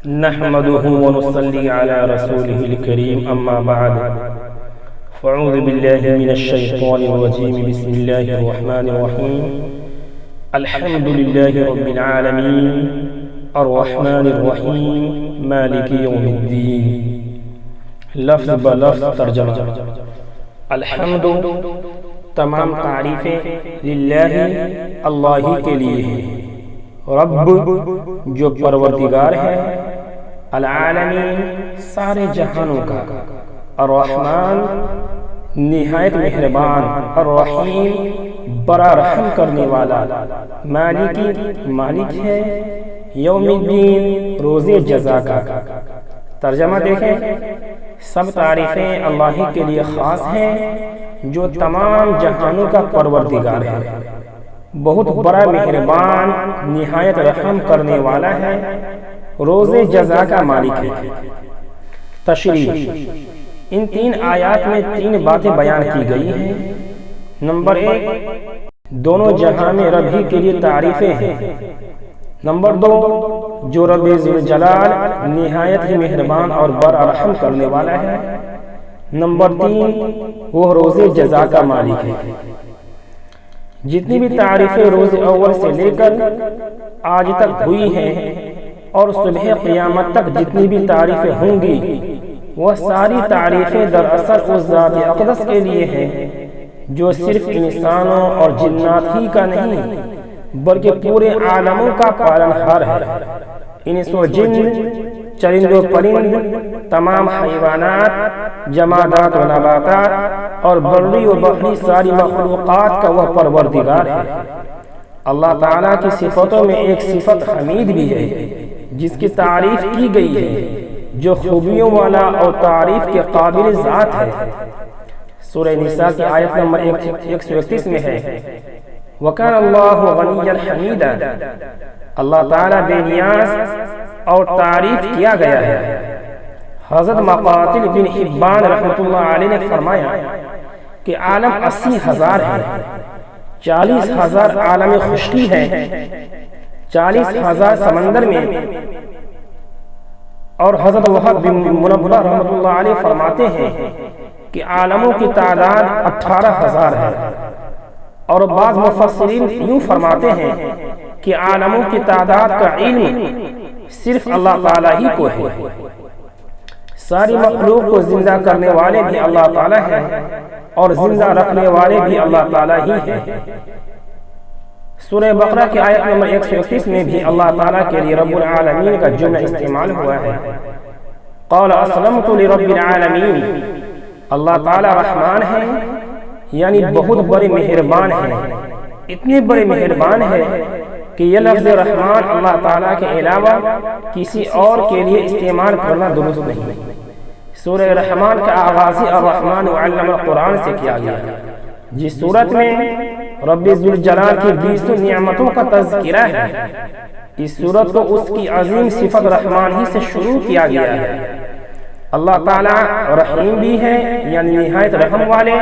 نحمده ونصلي على رسوله الكريم أما بعد فأعوذ بالله من الشيطان الرجيم بسم الله الرحمن الرحيم الحمد لله رب العالمين الرحمن الرحيم مالك يوم الدين لفظ بلفظ ترجمہ الحمد تمام تعریفیں للہ اللہ کے لیے ہیں، رب جو پروردگار ہے، العالمین سارے جہانوں کا، الرحمن نہایت مہربان، الرحیم بڑا رحم کرنے والا، مالک ہے یوم الدین روز جزا کا۔ ترجمہ دیکھیں، سب تعریفیں اللہ کے لیے خاص ہیں جو تمام جہانوں کا پروردگار ہے، بہت بڑا مہربان، نہایت رحم کرنے والا ہے، روز جزا کا مالک ہے۔ تشریح: ان تین آیات میں تین باتیں بیان کی گئی ہیں۔ نمبر 1، دونوں جہاں میں رب ہی کے لیے تعریفیں ہیں۔ نمبر 2، جو رب ذوالجلال نہایت ہی مہربان اور بڑا رحم کرنے والا ہے۔ نمبر 3، وہ روز جزا کا مالک ہے۔ جتنی بھی تعریفیں روز اول سے لے کر آج تک ہوئی ہیں اور صبح قیامت تک جتنی بھی تعریفیں ہوں گی، وہ ساری تعریفیں دراصل اس ذات اقدس کے لیے ہیں جو صرف انسانوں اور جنات ہی کا نہیں بلکہ پورے عالموں کا پالنہار ہے۔ انس و جن، چرند و پرند، تمام حیوانات، جمادات و نباتات اور بری و بحری ساری مخلوقات کا وہ پروردگار ہے۔ اللہ تعالیٰ کی صفتوں میں ایک صفت حمید بھی ہے جس کی تعریف کی گئی ہے، جو خوبیوں والا اور تعریف کے قابل ذات ہے۔ سورہ نساء کی آیت نمبر 131 میں ہے، وَكَانَ اللَّهُ غَنِيًّا حَمِيدًا، اللہ تعالیٰ بے نیاز اور تعریف کیا گیا ہے۔ حضرت مقاتل بن حبان رحمۃ اللہ علیہ نے فرمایا کہ عالم 80,000 ہے، 40,000 عالم خشکی ہے، 40,000 سمندر میں، اور حضرت وہب بن منبہ رحمۃ اللہ علیہ فرماتے ہیں کہ عالموں کی تعداد 18,000 ہے، اور بعض مفسرین یوں فرماتے ہیں کہ عالموں کی تعداد کا علم صرف اللہ تعالیٰ ہی کو ہے۔ ساری مخلوق کو زندہ کرنے والے بھی اللہ تعالیٰ ہیں اور زندہ رکھنے والے بھی اللہ تعالیٰ ہی ہیں۔ سورہ بقرہ کی آیت نمبر 131 میں بھی اللہ تعالیٰ کے لیے رب العالمین کا جملہ استعمال ہوا ہے، قال اسلمت لرب العالمین۔ اللہ تعالیٰ رحمان ہے، یعنی بہت بڑے مہربان ہیں، اتنے بڑے مہربان ہیں کہ یہ لفظ رحمان اللہ تعالیٰ کے علاوہ کسی اور کے لیے استعمال کرنا درست نہیں۔ سورہ رحمان کا آغاز الرحمن علم القرآن سے کیا گیا، جس صورت میں رب ذوالجلال کی 20 نعمتوں کا تذکرہ ہے۔ اس صورت کو اس کی عظیم صفت رحمان ہی سے شروع کیا گیا ہے۔ اللہ تعالیٰ رحیم بھی ہے، یعنی نہایت رحم والے۔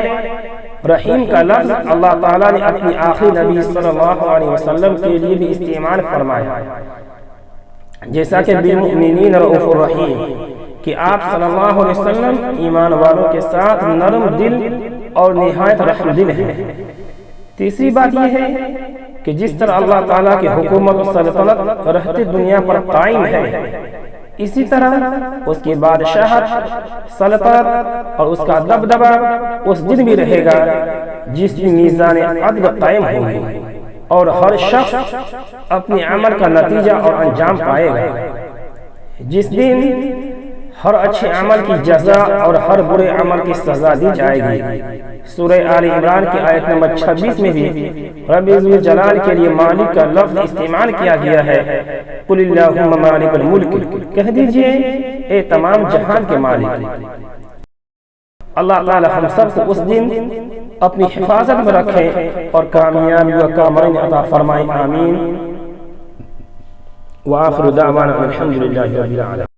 رحیم کا لفظ اللہ تعالیٰ نے اپنی آخری نبی صلی اللہ علیہ وسلم کے لیے بھی استعمال فرمایا، جیسا کہ بالمؤمنین رؤوف الرحیم، کہ آپ صلی اللہ علیہ وسلم ایمان والوں کے ساتھ نرم دل اور نہایت رحم دل ہیں۔ تیسری بات یہ ہے کہ جس طرح اللہ تعالیٰ کی حکومت و سلطنت رہتے دنیا پر قائم ہے، اسی طرح اس کی بادشاہت، سلطنت اور اس کا دبدبہ اس دن بھی رہے گا جس دن میزان عدل قائم ہوگی اور ہر شخص اپنے عمل کا نتیجہ اور انجام پائے گا، جس دن ہر اچھے عمل کی جزا اور ہر برے عمل کی سزا دی جائے گی۔ سورہ آل عمران کی آیت نمبر 26 میں بھی رب ذوالجلال کے لیے مالک کا لفظ استعمال کیا گیا ہے، قل اللہم مالک الملک، کہہ دیجئے اے تمام جہان کے مالک۔ اللہ تعالی ہم سب کو اس دن اپنی حفاظت میں رکھے اور کامیابی و کامرانی عطا فرمائے، آمین۔ وآخر دعوانا الحمدللہ رب العالمین۔